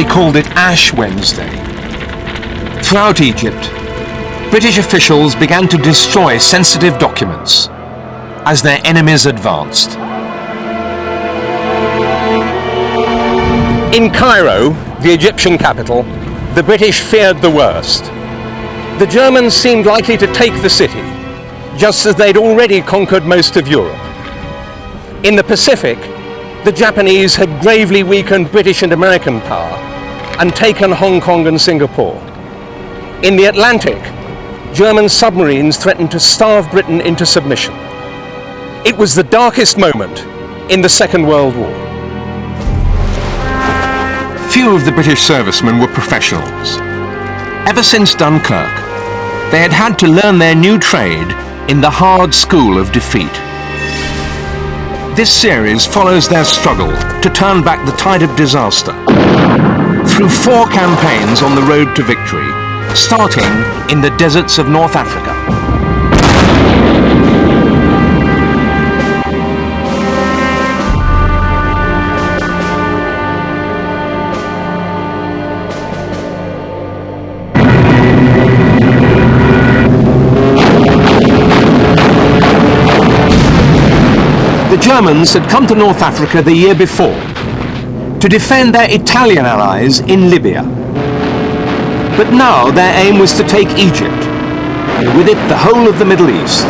called it Ash Wednesday. Throughout Egypt, British officials began to destroy sensitive documents as their enemies advanced. In Cairo, the Egyptian capital, the British feared the worst. The Germans seemed likely to take the city, just as they'd already conquered most of Europe. In the Pacific, the Japanese had gravely weakened British and American power and taken Hong Kong and Singapore. In the Atlantic, German submarines threatened to starve Britain into submission. It was the darkest moment in the Second World War. Few of the British servicemen were professionals. Ever since Dunkirk, they had had to learn their new trade in the hard school of defeat. This series follows their struggle to turn back the tide of disaster through 4 campaigns on the road to victory, starting in the deserts of North Africa. The Germans had come to North Africa the year before to defend their Italian allies in Libya. But now their aim was to take Egypt, and with it the whole of the Middle East.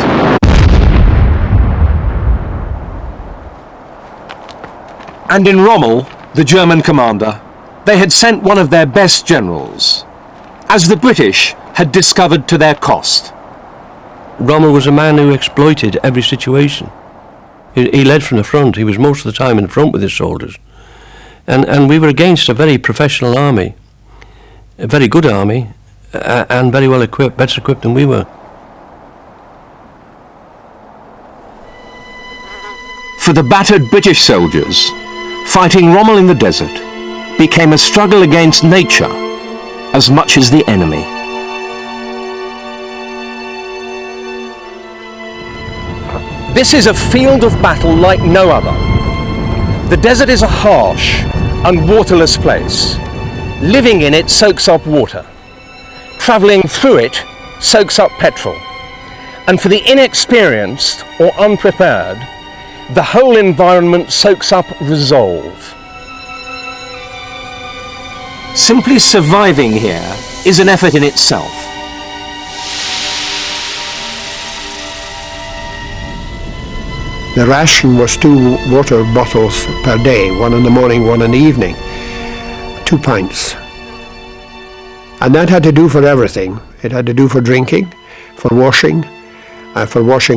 And in Rommel, the German commander, they had sent one of their best generals, as the British had discovered to their cost. Rommel was a man who exploited every situation. He led from the front. He was most of the time in front with his soldiers. And we were against a very professional army, a very good army, and very well equipped, better equipped than we were. For the battered British soldiers, fighting Rommel in the desert became a struggle against nature as much as the enemy. This is a field of battle like no other. The desert is a harsh and waterless place. Living in it soaks up water. Travelling through it soaks up petrol. And for the inexperienced or unprepared, the whole environment soaks up resolve. Simply surviving here is an effort in itself. The ration was 2 water bottles per day, 1 in the morning, 1 in the evening, 2 pints. And that had to do for everything. It had to do for drinking, for washing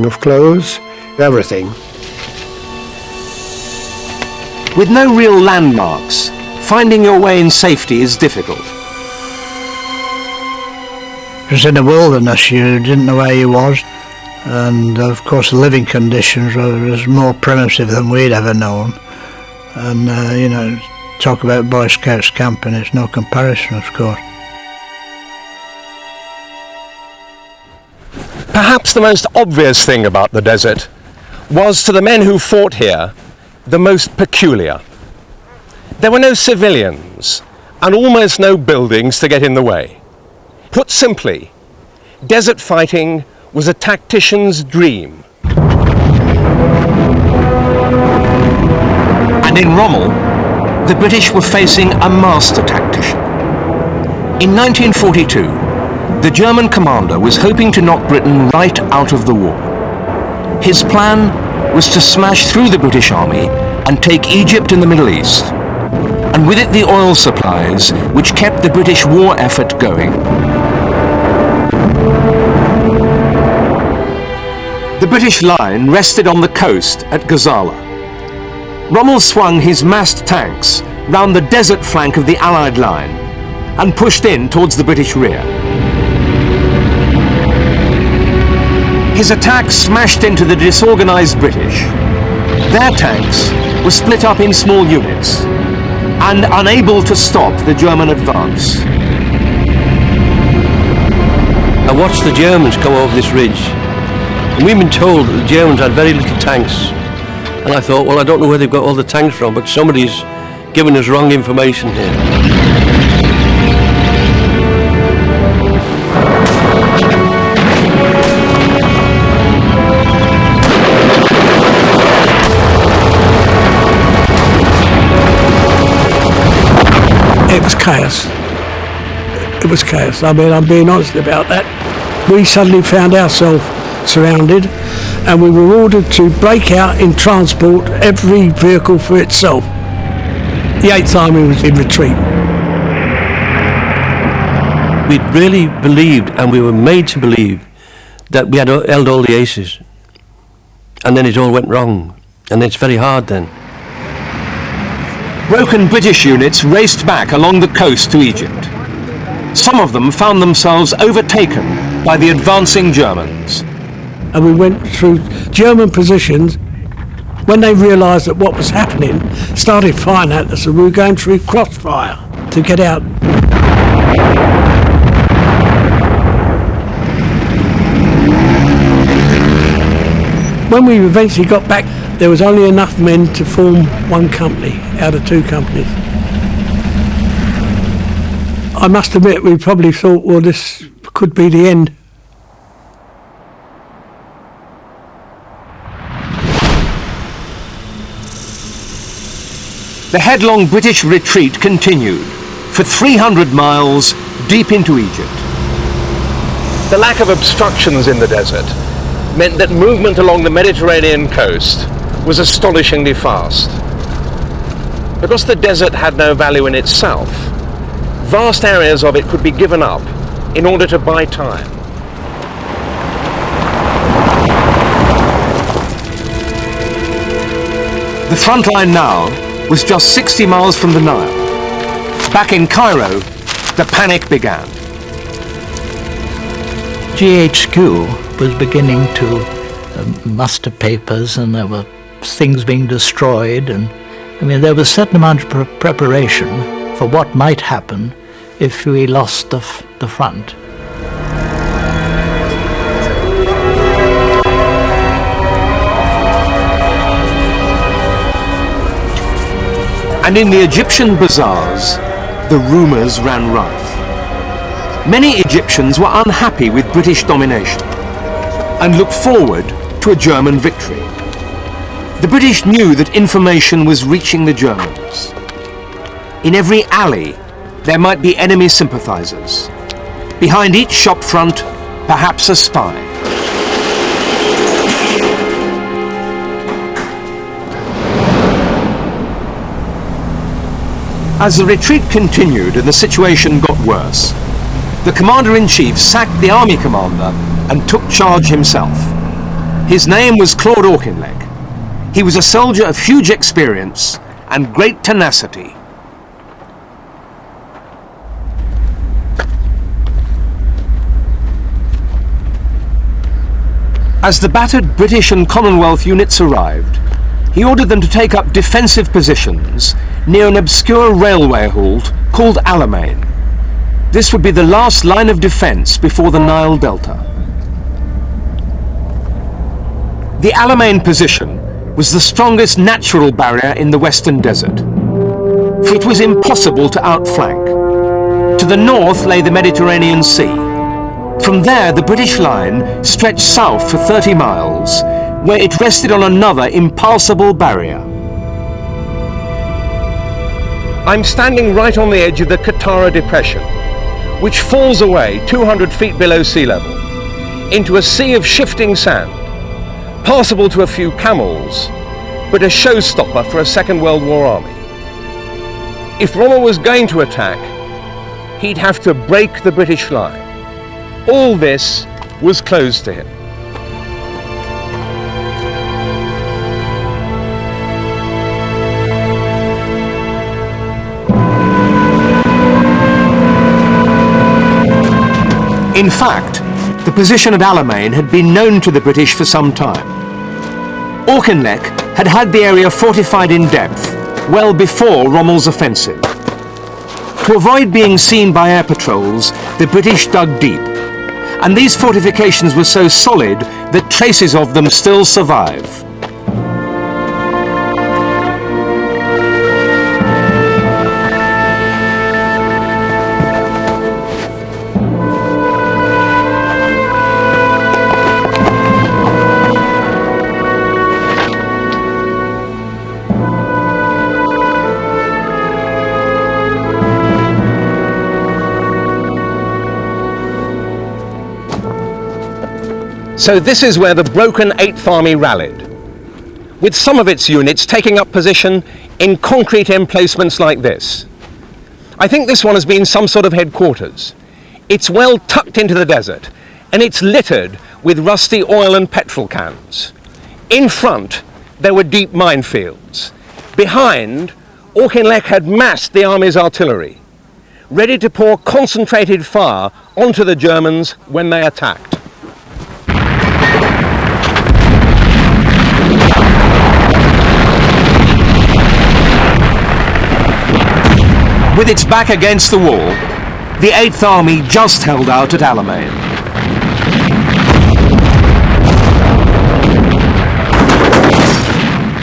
of clothes, everything. With no real landmarks, finding your way in safety is difficult. It was in the wilderness, you didn't know where you was. And of course the living conditions were more primitive than we'd ever known. And talk about Boy Scouts camping, it's no comparison, of course. Perhaps the most obvious thing about the desert was, to the men who fought here, the most peculiar. There were no civilians and almost no buildings to get in the way. Put simply, desert fighting was a tactician's dream. And in Rommel, the British were facing a master tactician. In 1942, the German commander was hoping to knock Britain right out of the war. His plan was to smash through the British army and take Egypt and the Middle East, and with it the oil supplies which kept the British war effort going. The British line rested on the coast at Gazala. Rommel swung his massed tanks round the desert flank of the Allied line and pushed in towards the British rear. His attack smashed into the disorganized British. Their tanks were split up in small units and unable to stop the German advance. I watched the Germans come over this ridge. And we've been told that the Germans had very little tanks. And I thought, well, I don't know where they've got all the tanks from, but somebody's given us wrong information here. was chaos. It was chaos. I mean, I'm being honest about that. We suddenly found ourselves surrounded, and we were ordered to break out in transport, every vehicle for itself. The 8th Army was in retreat. We really believed, and we were made to believe, that we had held all the aces. And then it all went wrong. And it's very hard then. Broken British units raced back along the coast to Egypt. Some of them found themselves overtaken by the advancing Germans. And we went through German positions. When they realised that what was happening, started firing at us, and we were going through crossfire to get out. When we eventually got back, there was only enough men to form one company out of 2 companies. I must admit, we probably thought, well, this could be the end. The headlong British retreat continued for 300 miles deep into Egypt. The lack of obstructions in the desert meant that movement along the Mediterranean coast was astonishingly fast. Because the desert had no value in itself, vast areas of it could be given up in order to buy time. The front line now was just 60 miles from the Nile. Back in Cairo, the panic began. GHQ was beginning to muster papers, and there were things being destroyed, and I mean there was a certain amount of preparation for what might happen if we lost the front. And in the Egyptian bazaars, the rumours ran rife. Many Egyptians were unhappy with British domination and looked forward to a German victory. The British knew that information was reaching the Germans. In every alley, there might be enemy sympathisers. Behind each shop front, perhaps a spy. As the retreat continued and the situation got worse, the Commander-in-Chief sacked the army commander and took charge himself. His name was Claude Auchinleck. He was a soldier of huge experience and great tenacity. As the battered British and Commonwealth units arrived, he ordered them to take up defensive positions near an obscure railway halt called Alamein. This would be the last line of defence before the Nile Delta. The Alamein position was the strongest natural barrier in the Western Desert, for it was impossible to outflank. To the north lay the Mediterranean Sea. From there, the British line stretched south for 30 miles, where it rested on another impassable barrier. I'm standing right on the edge of the Qattara Depression, which falls away 200 feet below sea level into a sea of shifting sand, passable to a few camels, but a showstopper for a Second World War army. If Rommel was going to attack, he'd have to break the British line. All this was closed to him. In fact, the position at Alamein had been known to the British for some time. Auchinleck had had the area fortified in depth well before Rommel's offensive. To avoid being seen by air patrols, the British dug deep, and these fortifications were so solid that traces of them still survive. So this is where the broken 8th Army rallied, with some of its units taking up position in concrete emplacements like this. I think this one has been some sort of headquarters. It's well tucked into the desert, and it's littered with rusty oil and petrol cans. In front, there were deep minefields. Behind, Auchinleck had massed the army's artillery, ready to pour concentrated fire onto the Germans when they attacked. With its back against the wall, the 8th Army just held out at Alamein.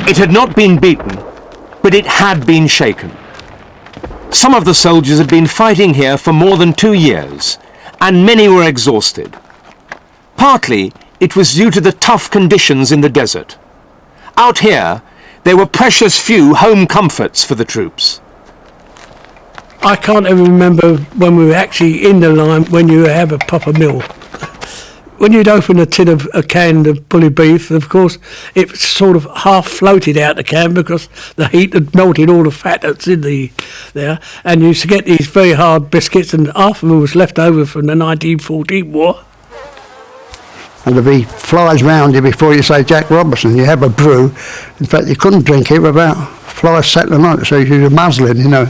It had not been beaten, but it had been shaken. Some of the soldiers had been fighting here for more than 2 years, and many were exhausted. Partly, it was due to the tough conditions in the desert. Out here, there were precious few home comforts for the troops. I can't ever remember when we were actually in the line when you have a proper meal. When you'd open a tin of a can of bully beef, of course, it sort of half floated out the can because the heat had melted all the fat that's in there. And you used to get these very hard biscuits, and half of them was left over from the 1914 war. And there'd be flies round you before you say Jack Robinson. You have a brew. In fact, you couldn't drink it without flies settling on it, so you were muzzling, you know.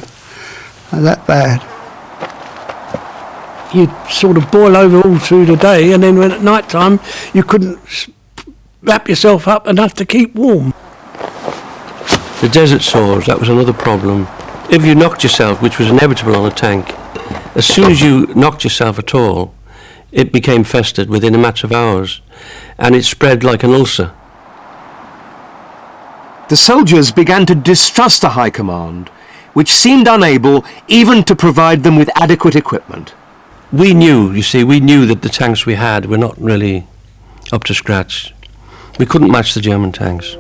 That bad. You'd sort of boil over all through the day, and then when at night time you couldn't wrap yourself up enough to keep warm. The desert sores, that was another problem. If you knocked yourself, which was inevitable on a tank, as soon as you knocked yourself at all, it became festered within a matter of hours, and it spread like an ulcer. The soldiers began to distrust the High Command, which seemed unable even to provide them with adequate equipment. We knew that the tanks we had were not really up to scratch. We couldn't match the German tanks.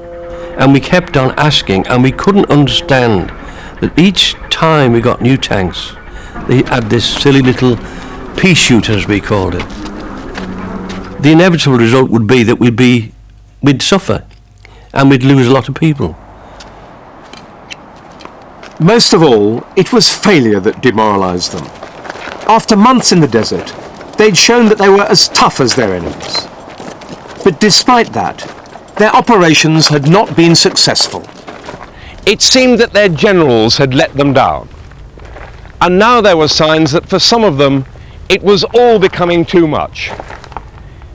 And we kept on asking, and we couldn't understand that each time we got new tanks, they had this silly little pea shooter, as we called it. The inevitable result would be that we'd suffer, and we'd lose a lot of people. Most of all, it was failure that demoralized them. After months in the desert, they'd shown that they were as tough as their enemies. But despite that, their operations had not been successful. It seemed that their generals had let them down. And now there were signs that for some of them, it was all becoming too much.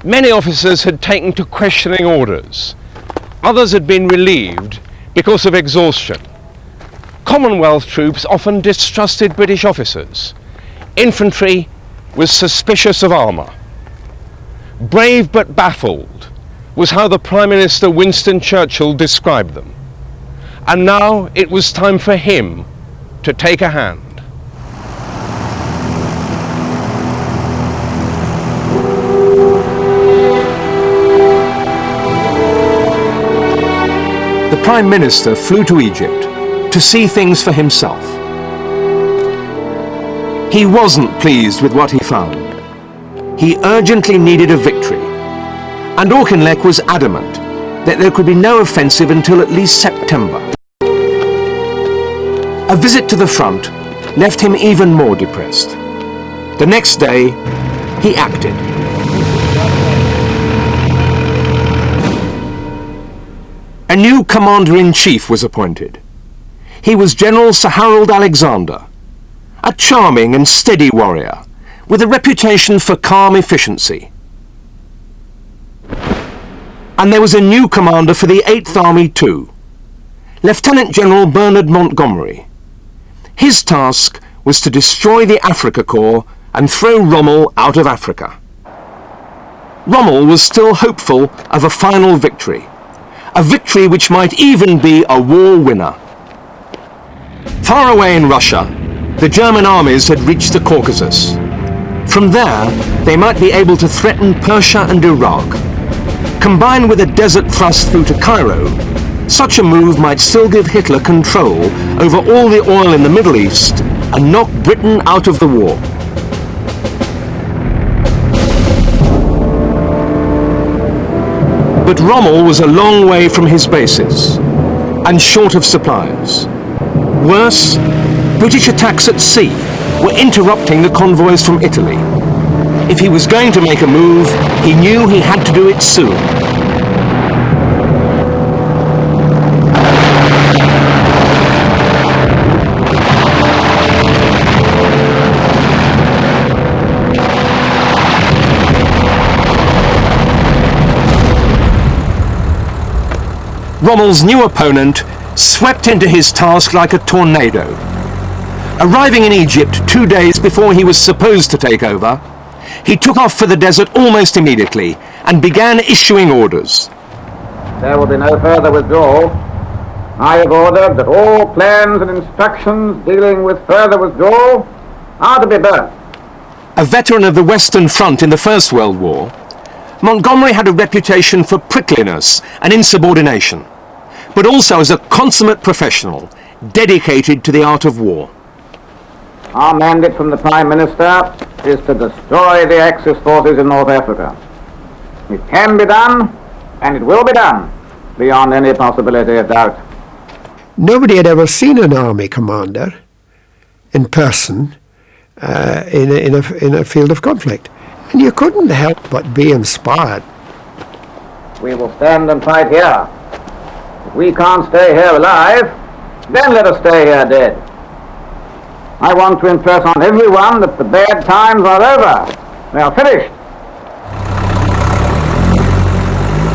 Many officers had taken to questioning orders. Others had been relieved because of exhaustion. Commonwealth troops often distrusted British officers. Infantry was suspicious of armour. Brave but baffled was how the Prime Minister Winston Churchill described them. And now it was time for him to take a hand. The Prime Minister flew to Egypt to see things for himself. He wasn't pleased with what he found. He urgently needed a victory, and Auchinleck was adamant that there could be no offensive until at least September. A visit to the front left him even more depressed. The next day, he acted. A new commander-in-chief was appointed. He was General Sir Harold Alexander, a charming and steady warrior with a reputation for calm efficiency. And there was a new commander for the 8th Army too, Lieutenant General Bernard Montgomery. His task was to destroy the Africa Corps and throw Rommel out of Africa. Rommel was still hopeful of a final victory, a victory which might even be a war winner. Far away in Russia, the German armies had reached the Caucasus. From there, they might be able to threaten Persia and Iraq. Combined with a desert thrust through to Cairo, such a move might still give Hitler control over all the oil in the Middle East and knock Britain out of the war. But Rommel was a long way from his bases and short of supplies. Worse, British attacks at sea were interrupting the convoys from Italy. If he was going to make a move, he knew he had to do it soon. Rommel's new opponent swept into his task like a tornado. Arriving in Egypt 2 days before he was supposed to take over, he took off for the desert almost immediately and began issuing orders. There will be no further withdrawal. I have ordered that all plans and instructions dealing with further withdrawal are to be burnt. A veteran of the Western Front in the First World War, Montgomery had a reputation for prickliness and insubordination, but also as a consummate professional dedicated to the art of war. Our mandate from the Prime Minister is to destroy the Axis forces in North Africa. It can be done, and it will be done, beyond any possibility of doubt. Nobody had ever seen an army commander in person in a field of conflict. And you couldn't help but be inspired. We will stand and fight here. If we can't stay here alive, then let us stay here dead. I want to impress on everyone that the bad times are over. They are finished.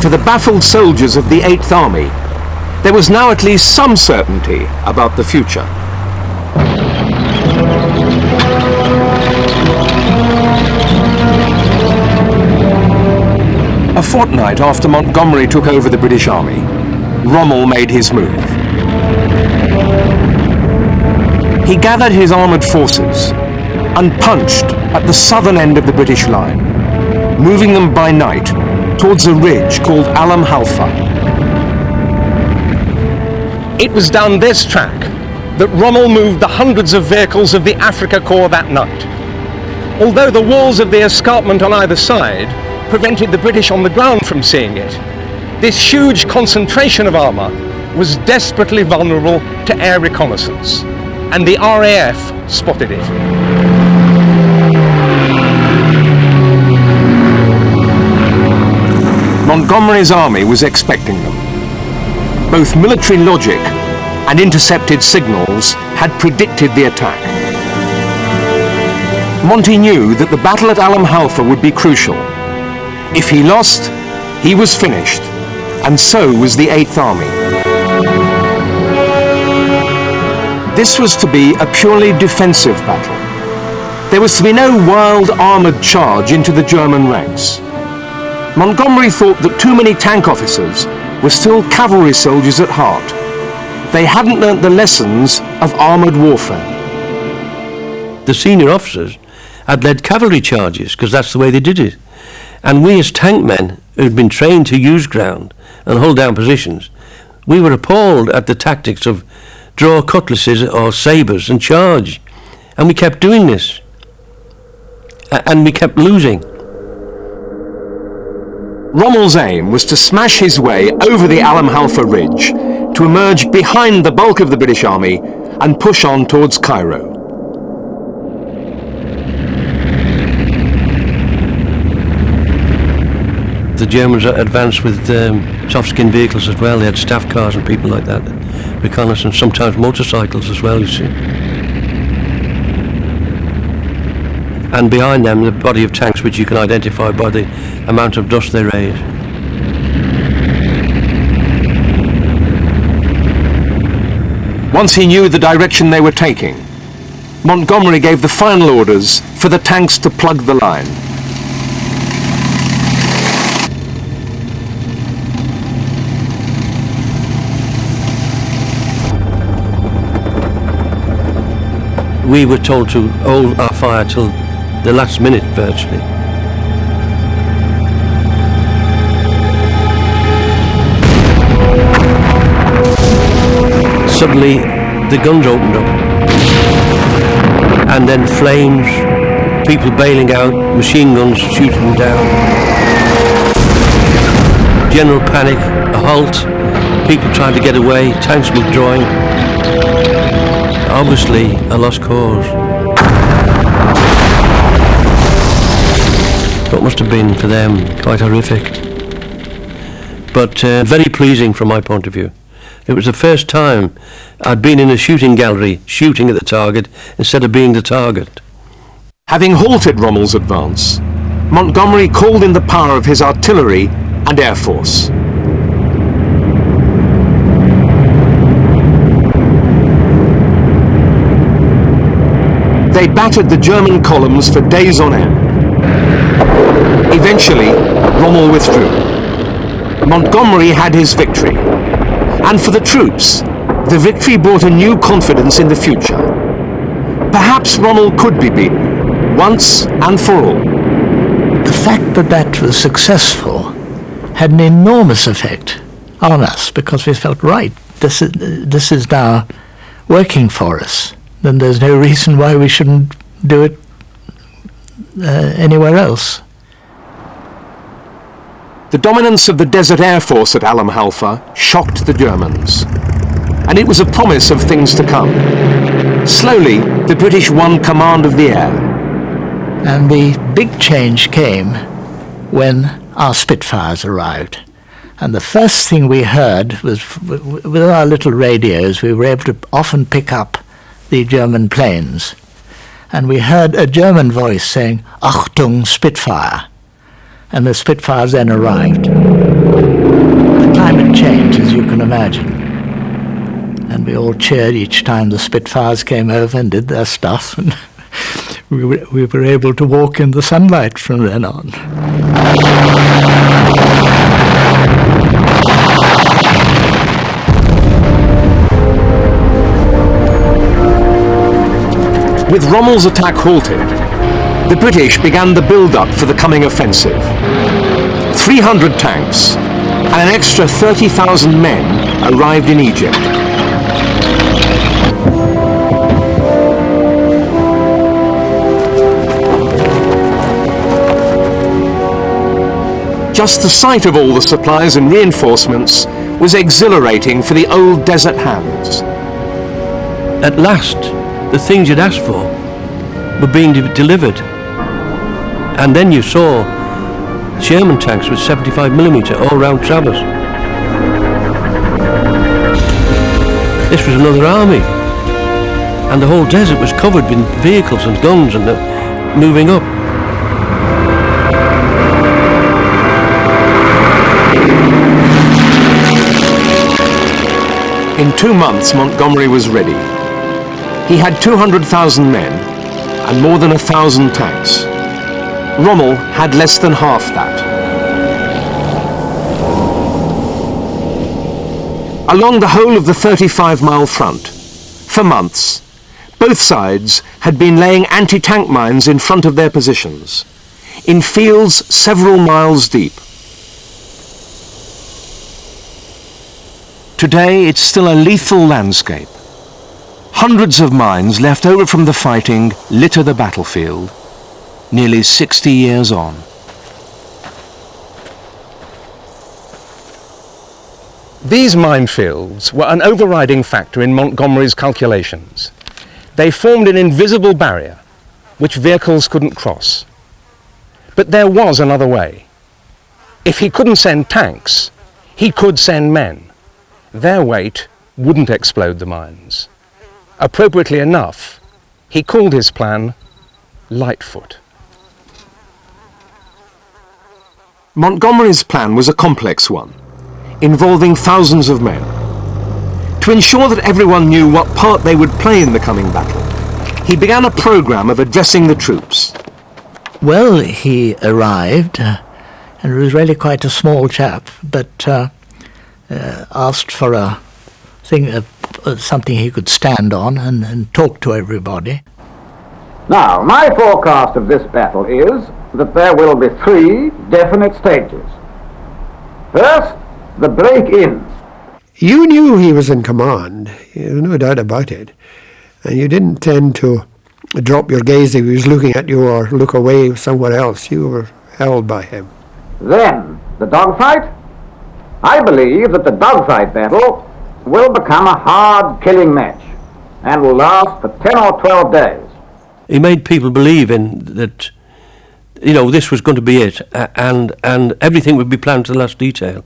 For the baffled soldiers of the 8th Army, there was now at least some certainty about the future. A fortnight after Montgomery took over the British Army, Rommel made his move. He gathered his armoured forces and punched at the southern end of the British line, moving them by night towards a ridge called Alam Halfa. It was down this track that Rommel moved the hundreds of vehicles of the Afrika Korps that night. Although the walls of the escarpment on either side prevented the British on the ground from seeing it, this huge concentration of armour was desperately vulnerable to air reconnaissance, and the RAF spotted it. Montgomery's army was expecting them. Both military logic and intercepted signals had predicted the attack. Monty knew that the battle at Alam Halfa would be crucial. If he lost, he was finished, and so was the 8th Army. This was to be a purely defensive battle. There was to be no wild armoured charge into the German ranks. Montgomery thought that too many tank officers were still cavalry soldiers at heart. They hadn't learnt the lessons of armoured warfare. The senior officers had led cavalry charges because that's the way they did it. And we as tank men who'd been trained to use ground and hold down positions, we were appalled at the tactics of draw cutlasses or sabres and charge. And we kept doing this. And we kept losing. Rommel's aim was to smash his way over the Alam Halfa ridge to emerge behind the bulk of the British Army and push on towards Cairo. The Germans advanced with soft-skin vehicles as well. They had staff cars and people like that, reconnaissance, sometimes motorcycles as well, you see. And behind them, the body of tanks, which you can identify by the amount of dust they raise. Once he knew the direction they were taking, Montgomery gave the final orders for the tanks to plug the line. We were told to hold our fire till the last minute, virtually. Suddenly, the guns opened up, and then flames, people bailing out, machine guns shooting them down. general panic, a halt, people trying to get away, tanks withdrawing. Obviously a lost cause. What must have been for them quite horrific. But very pleasing from my point of view. It was the first time I'd been in a shooting gallery shooting at the target instead of being the target. Having halted Rommel's advance, Montgomery called in the power of his artillery and air force. They battered the German columns for days on end. Eventually, Rommel withdrew. Montgomery had his victory. And for the troops, the victory brought a new confidence in the future. Perhaps Rommel could be beaten, once and for all. The fact that that was successful had an enormous effect on us, because we felt, right, this is now working for us. Then there's no reason why we shouldn't do it anywhere else. The dominance of the Desert Air Force at Alam Halfa shocked the Germans, and it was a promise of things to come. Slowly, the British won command of the air. And the big change came when our Spitfires arrived. And the first thing we heard was, with our little radios, we were able to often pick up the German planes. And we heard a German voice saying, "Achtung, Spitfire." And the Spitfires then arrived. The climate changed, as you can imagine. And we all cheered each time the Spitfires came over and did their stuff. And we were able to walk in the sunlight from then on. With Rommel's attack halted, the British began the build-up for the coming offensive. 300 tanks and an extra 30,000 men arrived in Egypt. Just the sight of all the supplies and reinforcements was exhilarating for the old desert hands. At last, the things you'd asked for were being delivered. And then you saw Sherman tanks with 75mm all-round Travers. This was another army. And the whole desert was covered with vehicles and guns and moving up. In 2 months, Montgomery was ready. He had 200,000 men and more than 1,000 tanks. Rommel had less than half that. Along the whole of the 35-mile front, for months, both sides had been laying anti-tank mines in front of their positions, in fields several miles deep. Today, it's still a lethal landscape. Hundreds of mines left over from the fighting litter the battlefield, nearly 60 years on. These minefields were an overriding factor in Montgomery's calculations. They formed an invisible barrier which vehicles couldn't cross. But there was another way. If he couldn't send tanks, he could send men. Their weight wouldn't explode the mines. Appropriately enough, he called his plan Lightfoot. Montgomery's plan was a complex one, involving thousands of men. To ensure that everyone knew what part they would play in the coming battle, he began a program of addressing the troops. Well, he arrived, and it was really quite a small chap, but asked for a thing, something he could stand on and talk to everybody. Now, my forecast of this battle is that there will be 3 definite stages. First, the break-in. You knew he was in command, there's no doubt about it, and you didn't tend to drop your gaze if he was looking at you or look away somewhere else. You were held by him. Then, the dogfight. I believe that the dogfight battle will become a hard killing match and will last for 10 or 12 days. He made people believe in that, you know, this was going to be it, and everything would be planned to the last detail.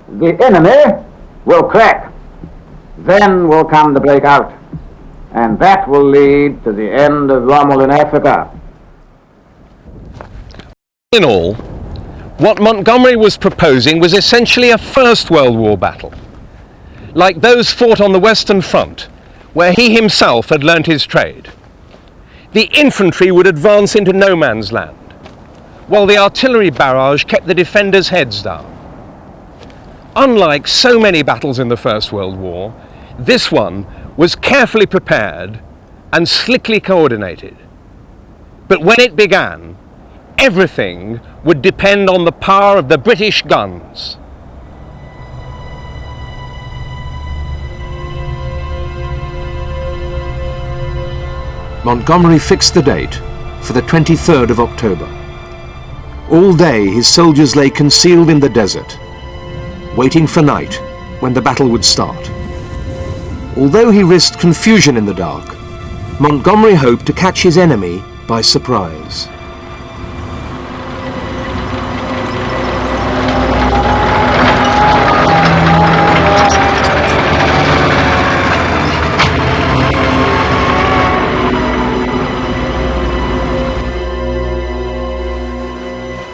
The enemy will crack. Then will come the breakout. And that will lead to the end of Rommel in Africa. In all, what Montgomery was proposing was essentially a First World War battle, like those fought on the Western Front, where he himself had learnt his trade. The infantry would advance into no man's land, while the artillery barrage kept the defenders' heads down. Unlike so many battles in the First World War, this one was carefully prepared and slickly coordinated. But when it began, everything would depend on the power of the British guns. Montgomery fixed the date for the 23rd of October. All day his soldiers lay concealed in the desert, waiting for night when the battle would start. Although he risked confusion in the dark, Montgomery hoped to catch his enemy by surprise.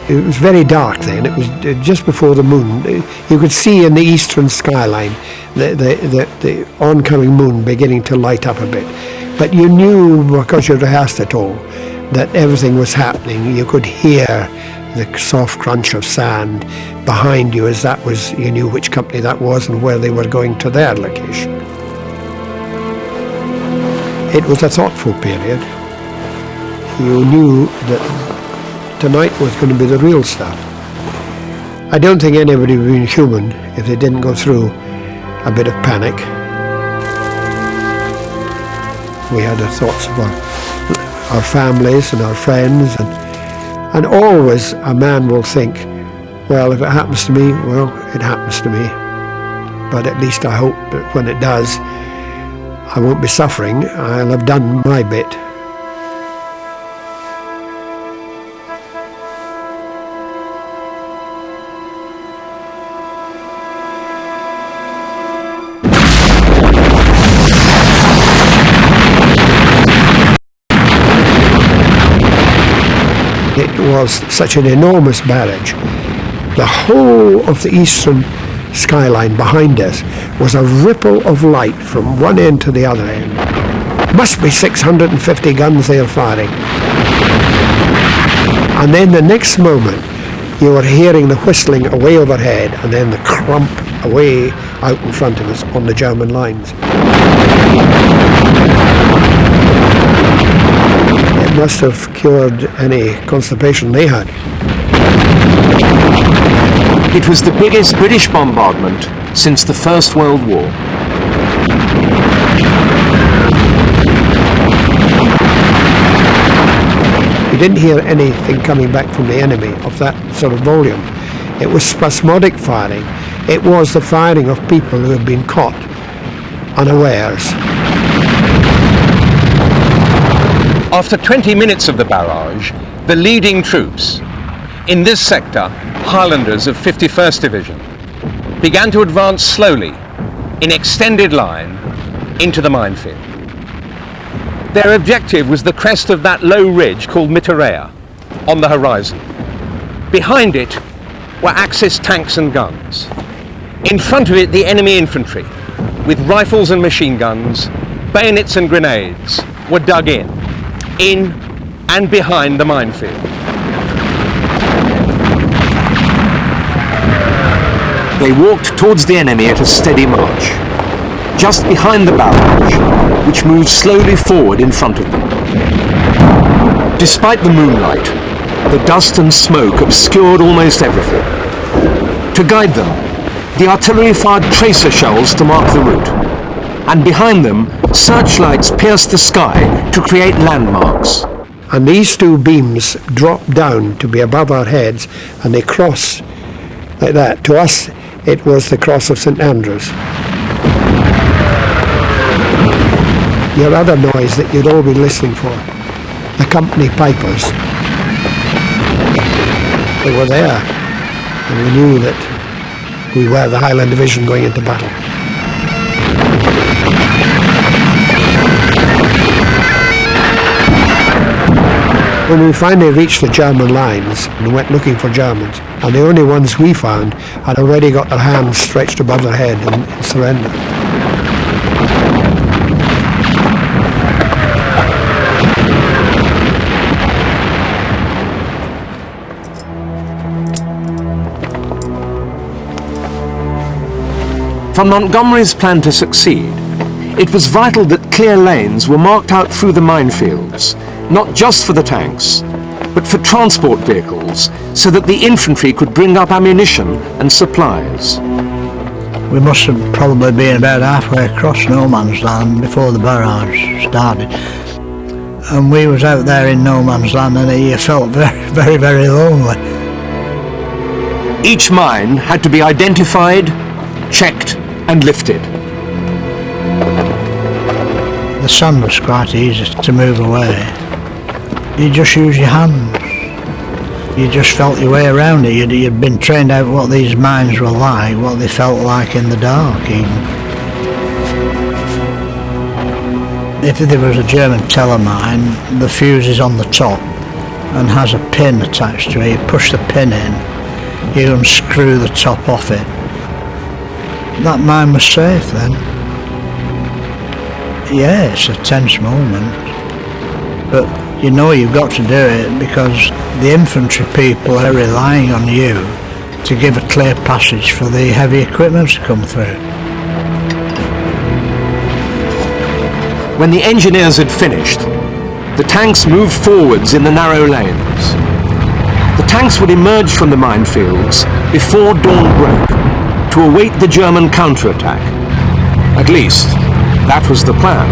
It was very dark then. It was just before the moon. You could see in the eastern skyline the oncoming moon beginning to light up a bit. But you knew, because you rehearsed it all, that everything was happening. You could hear the soft crunch of sand behind you, as you knew which company that was and where they were going to their location. It was a thoughtful period. You knew that tonight was going to be the real stuff. I don't think anybody would be human if they didn't go through a bit of panic. We had the thoughts of our families and our friends, and always a man will think, well, if it happens to me, well, it happens to me. But at least I hope that when it does, I won't be suffering. I'll have done my bit. It was such an enormous barrage. The whole of the eastern skyline behind us was a ripple of light from one end to the other end. Must be 650 guns they are firing. And then the next moment you were hearing the whistling away overhead and then the crump away out in front of us on the German lines. It must have cured any constipation they had. It was the biggest British bombardment since the First World War. You didn't hear anything coming back from the enemy of that sort of volume. It was spasmodic firing. It was the firing of people who had been caught unawares. After 20 minutes of the barrage, the leading troops, in this sector, Highlanders of 51st Division, began to advance slowly, in extended line, into the minefield. Their objective was the crest of that low ridge called Miterea, on the horizon. Behind it were Axis tanks and guns. In front of it, the enemy infantry, with rifles and machine guns, bayonets and grenades, were dug in and behind the minefield. They walked towards the enemy at a steady march, just behind the barrage, which moved slowly forward in front of them. Despite the moonlight, the dust and smoke obscured almost everything. To guide them, the artillery fired tracer shells to mark the route, and behind them, searchlights pierced the sky to create landmarks. And these two beams dropped down to be above our heads, and they crossed like that. To us, it was the cross of St Andrews. Your other noise that you'd all be listening for, the company pipers. They were there, and we knew that we were the Highland Division going into battle. When we finally reached the German lines and went looking for Germans, and the only ones we found had already got their hands stretched above their head in surrender. For Montgomery's plan to succeed, it was vital that clear lanes were marked out through the minefields, not just for the tanks, but for transport vehicles, so that the infantry could bring up ammunition and supplies. We must have probably been about halfway across no man's land before the barrage started. And we was out there in no man's land, and you felt very, very, very lonely. Each mine had to be identified, checked and lifted. The sand was quite easy to move away. You just use your hands. You just felt your way around it. You'd been trained out what these mines were like, what they felt like in the dark even. If there was a German telemine, the fuse is on the top and has a pin attached to it. You push the pin in, you unscrew the top off it. That mine was safe then. Yeah, it's a tense moment, but you know you've got to do it because the infantry people are relying on you to give a clear passage for the heavy equipment to come through. When the engineers had finished, the tanks moved forwards in the narrow lanes. The tanks would emerge from the minefields before dawn broke to await the German counterattack. At least, that was the plan.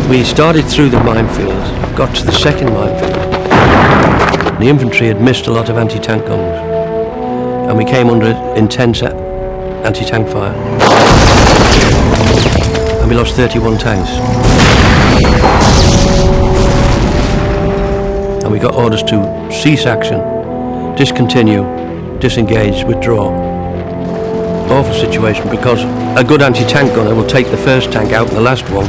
We started through the minefields, got to the second minefield. The infantry had missed a lot of anti-tank guns, and we came under intense anti-tank fire. And we lost 31 tanks. And we got orders to cease action, discontinue, disengage, withdraw. Awful situation, because a good anti-tank gunner will take the first tank out, the last one,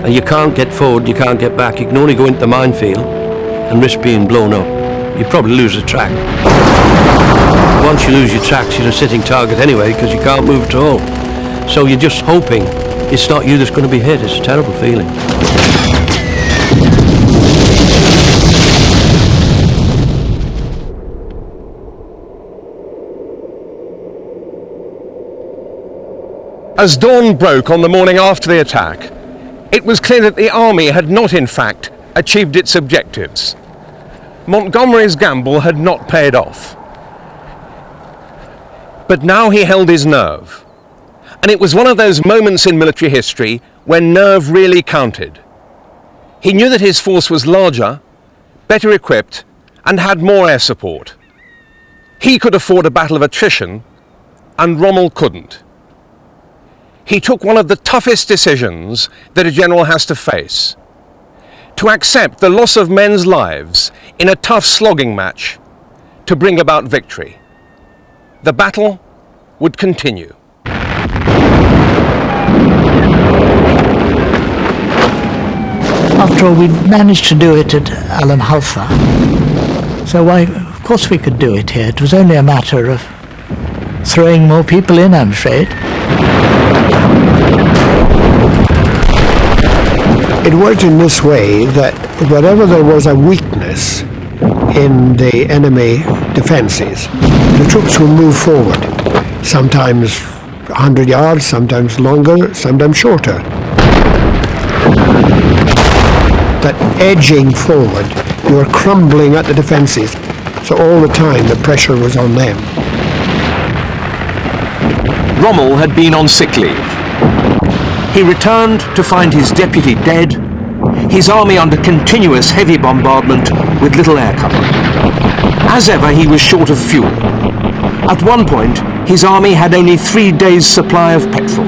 and you can't get forward, you can't get back. You can only go into the minefield and risk being blown up. You probably lose the track. Once you lose your tracks, you're a sitting target anyway, because you can't move at all. So you're just hoping it's not you that's going to be hit. It's a terrible feeling. As dawn broke on the morning after the attack, it was clear that the army had not, in fact, achieved its objectives. Montgomery's gamble had not paid off. But now he held his nerve. And it was one of those moments in military history when nerve really counted. He knew that his force was larger, better equipped, and had more air support. He could afford a battle of attrition, and Rommel couldn't. He took one of the toughest decisions that a general has to face: to accept the loss of men's lives in a tough slogging match to bring about victory. The battle would continue. After all, we managed to do it at Alan Halfa, so of course we could do it here. It was only a matter of throwing more people in, I'm afraid. It worked in this way that wherever there was a weakness in the enemy defences, the troops would move forward, sometimes 100 yards, sometimes longer, sometimes shorter. That edging forward, you were crumbling at the defences, so all the time the pressure was on them. Rommel had been on sick leave. He returned to find his deputy dead, his army under continuous heavy bombardment with little air cover. As ever, he was short of fuel. At one point, his army had only 3 days' supply of petrol.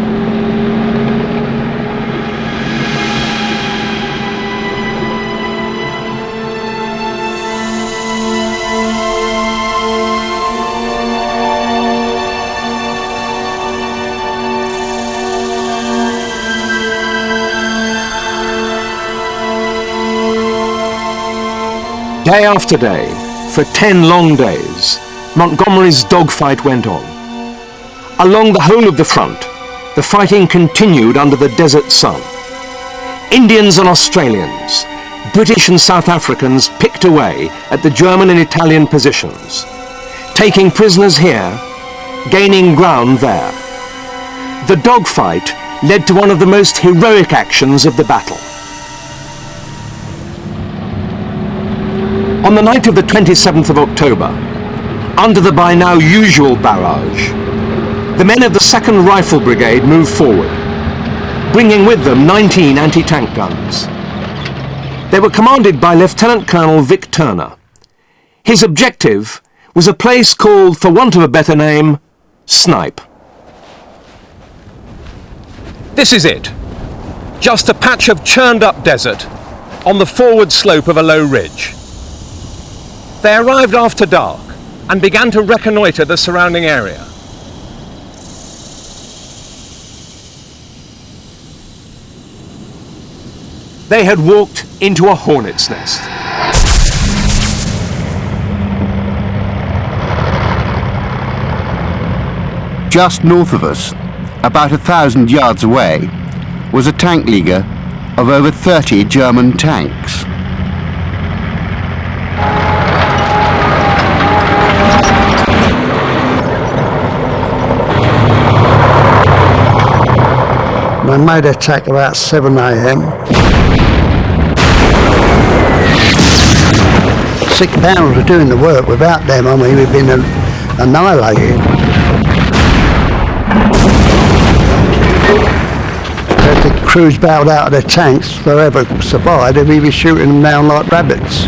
Day after day, for 10 long days, Montgomery's dogfight went on. Along the whole of the front, the fighting continued under the desert sun. Indians and Australians, British and South Africans picked away at the German and Italian positions, taking prisoners here, gaining ground there. The dogfight led to one of the most heroic actions of the battle. On the night of the 27th of October, under the by now usual barrage, the men of the 2nd Rifle Brigade moved forward, bringing with them 19 anti-tank guns. They were commanded by Lieutenant Colonel Vic Turner. His objective was a place called, for want of a better name, Snipe. This is it. Just a patch of churned-up desert on the forward slope of a low ridge. They arrived after dark and began to reconnoitre the surrounding area. They had walked into a hornet's nest. Just north of us, about 1,000 yards away, was a tank Liga of over 30 German tanks. They made an attack about 7 a.m. 6 pounds were doing the work. Without them, I mean, we'd been annihilated. As the crews bailed out of their tanks, if they ever survived, we'd be shooting them down like rabbits.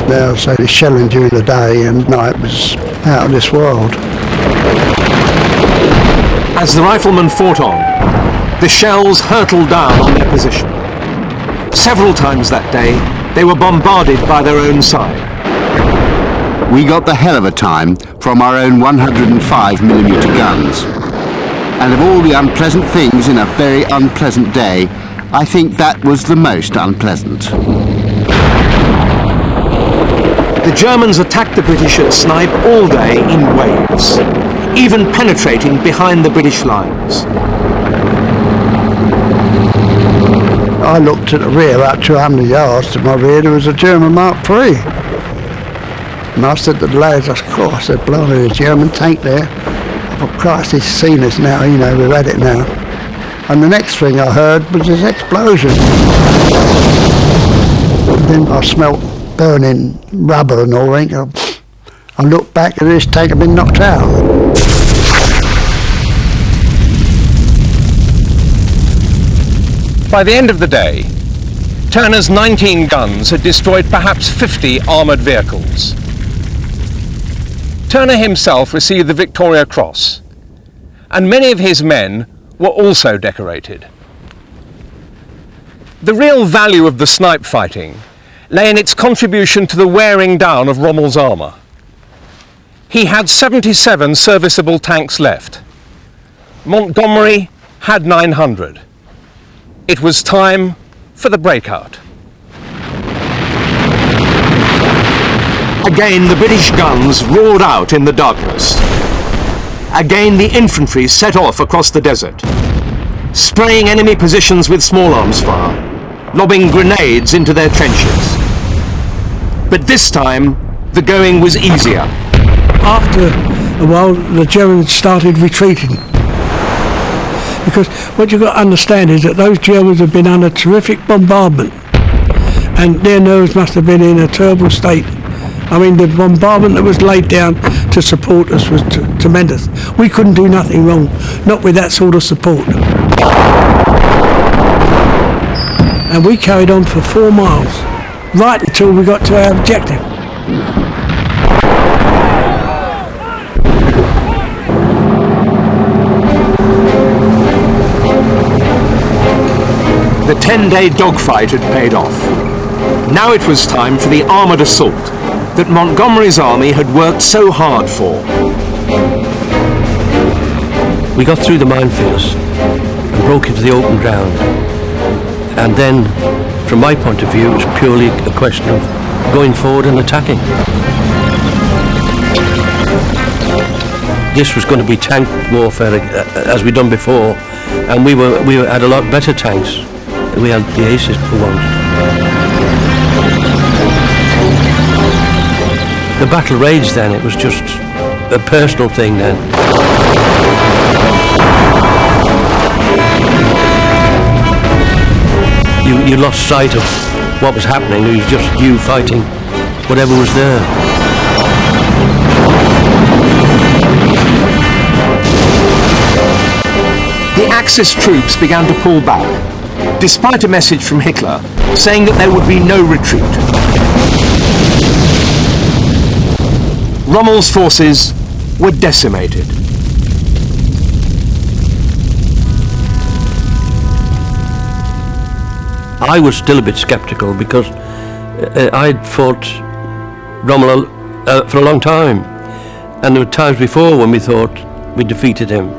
They'll say the shelling during the day and night was out of this world. As the riflemen fought on, the shells hurtled down on their position. Several times that day, they were bombarded by their own side. We got the hell of a time from our own 105mm guns. And of all the unpleasant things in a very unpleasant day, I think that was the most unpleasant. The Germans attacked the British at Snipe all day in waves, even penetrating behind the British lines. I looked at the rear, about 200 yards to my rear, there was a German Mark III. And I said to the lads, I said, blimey, a German tank there. Oh Christ, he's seen us now, you know, we've had it now. And the next thing I heard was this explosion. And then I smelt burning rubber and all that. I looked back and this tank had been knocked out. By the end of the day, Turner's 19 guns had destroyed perhaps 50 armoured vehicles. Turner himself received the Victoria Cross, and many of his men were also decorated. The real value of the snipe fighting lay in its contribution to the wearing down of Rommel's armour. He had 77 serviceable tanks left. Montgomery had 900. It was time for the breakout. Again, the British guns roared out in the darkness. Again, the infantry set off across the desert, spraying enemy positions with small arms fire, lobbing grenades into their trenches. But this time, the going was easier. After a while, the Germans started retreating. Because what you've got to understand is that those Germans have been under terrific bombardment, and their nerves must have been in a terrible state. I mean, the bombardment that was laid down to support us was tremendous. We couldn't do nothing wrong, not with that sort of support. and we carried on for 4 miles, right until we got to our objective. The 10-day dogfight had paid off. Now it was time for the armoured assault that Montgomery's army had worked so hard for. We got through the minefields and broke into the open ground. And then, from my point of view, it was purely a question of going forward and attacking. This was going to be tank warfare as we'd done before, and we had a lot better tanks. We had the aces for once. The battle raged then. It was just a personal thing then. You lost sight of what was happening. It was just you fighting whatever was there. The Axis troops began to pull back, despite a message from Hitler saying that there would be no retreat. Rommel's forces were decimated. I was still a bit sceptical because I'd fought Rommel for a long time, and there were times before when we thought we defeated him.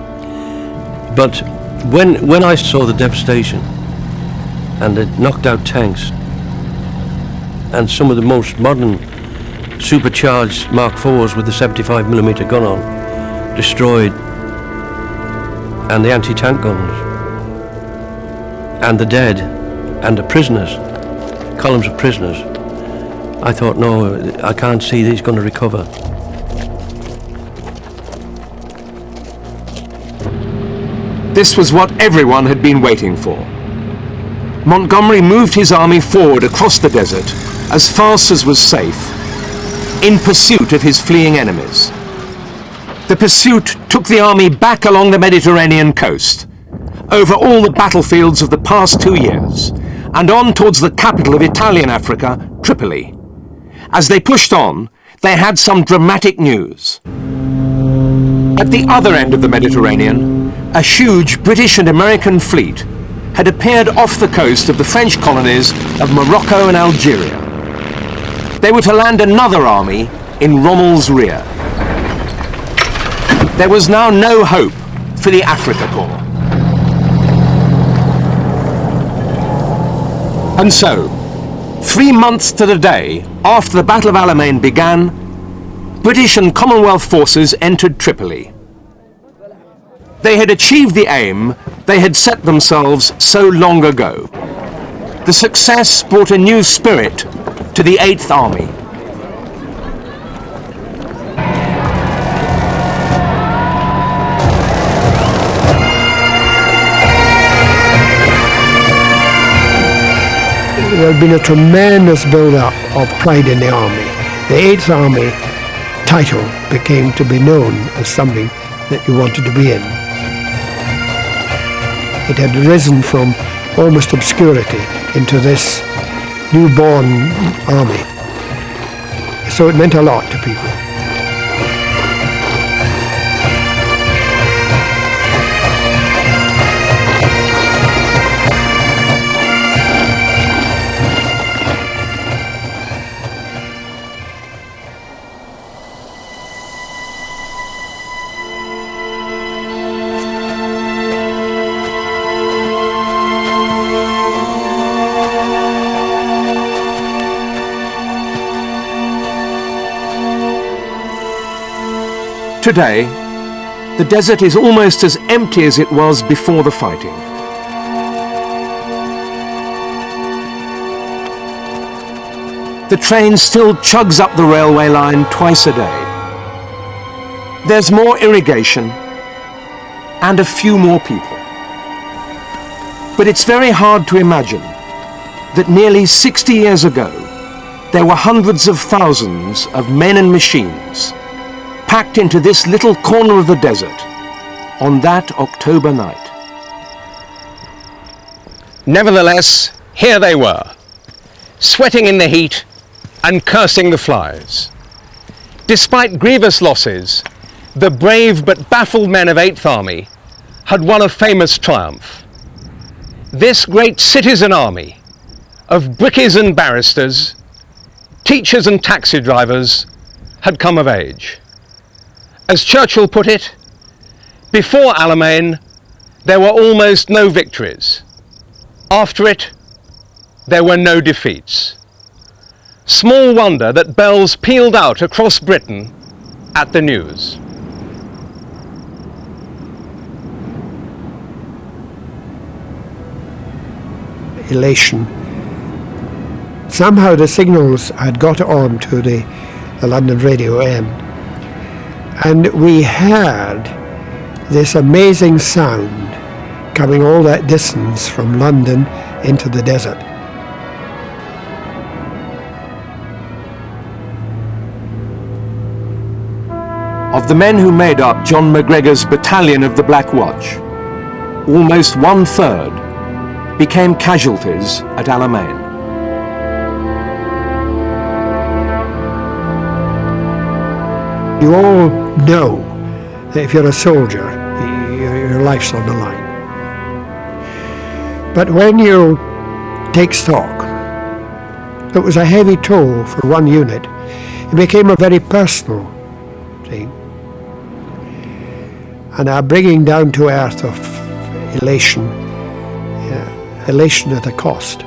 But when I saw the devastation and the knocked out tanks and some of the most modern supercharged Mark IVs with the 75mm gun on destroyed, and the anti-tank guns and the dead and the prisoners, columns of prisoners, I thought, no, I can't see these going to recover. This was what everyone had been waiting for. Montgomery moved his army forward across the desert as fast as was safe, in pursuit of his fleeing enemies. The pursuit took the army back along the Mediterranean coast, over all the battlefields of the past 2 years, and on towards the capital of Italian Africa, Tripoli. As they pushed on, they had some dramatic news. At the other end of the Mediterranean, a huge British and American fleet had appeared off the coast of the French colonies of Morocco and Algeria. They were to land another army in Rommel's rear. There was now no hope for the Afrika Korps. And so, 3 months to the day after the Battle of Alamein began, British and Commonwealth forces entered Tripoli. They had achieved the aim they had set themselves so long ago. The success brought a new spirit to the 8th Army. There had been a tremendous build-up of pride in the army. The 8th Army title became to be known as something that you wanted to be in. It had risen from almost obscurity into this newborn army. So it meant a lot to people. Today, the desert is almost as empty as it was before the fighting. The train still chugs up the railway line twice a day. There's more irrigation and a few more people. But it's very hard to imagine that nearly 60 years ago, there were hundreds of thousands of men and machines packed into this little corner of the desert on that October night. Nevertheless, here they were, sweating in the heat and cursing the flies. Despite grievous losses, the brave but baffled men of 8th Army had won a famous triumph. This great citizen army of brickies and barristers, teachers and taxi drivers had come of age. As Churchill put it, before Alamein, there were almost no victories. After it, there were no defeats. Small wonder that bells pealed out across Britain at the news. Elation. Somehow the signals had got on to the London Radio AM, and we heard this amazing sound coming all that distance from London into the desert. Of the men who made up John MacGregor's battalion of the Black Watch, almost 1/3 became casualties at Alamein. You all know that if you're a soldier, your life's on the line. But when you take stock, it was a heavy toll for one unit. It became a very personal thing. And a bringing down to earth of elation at a cost.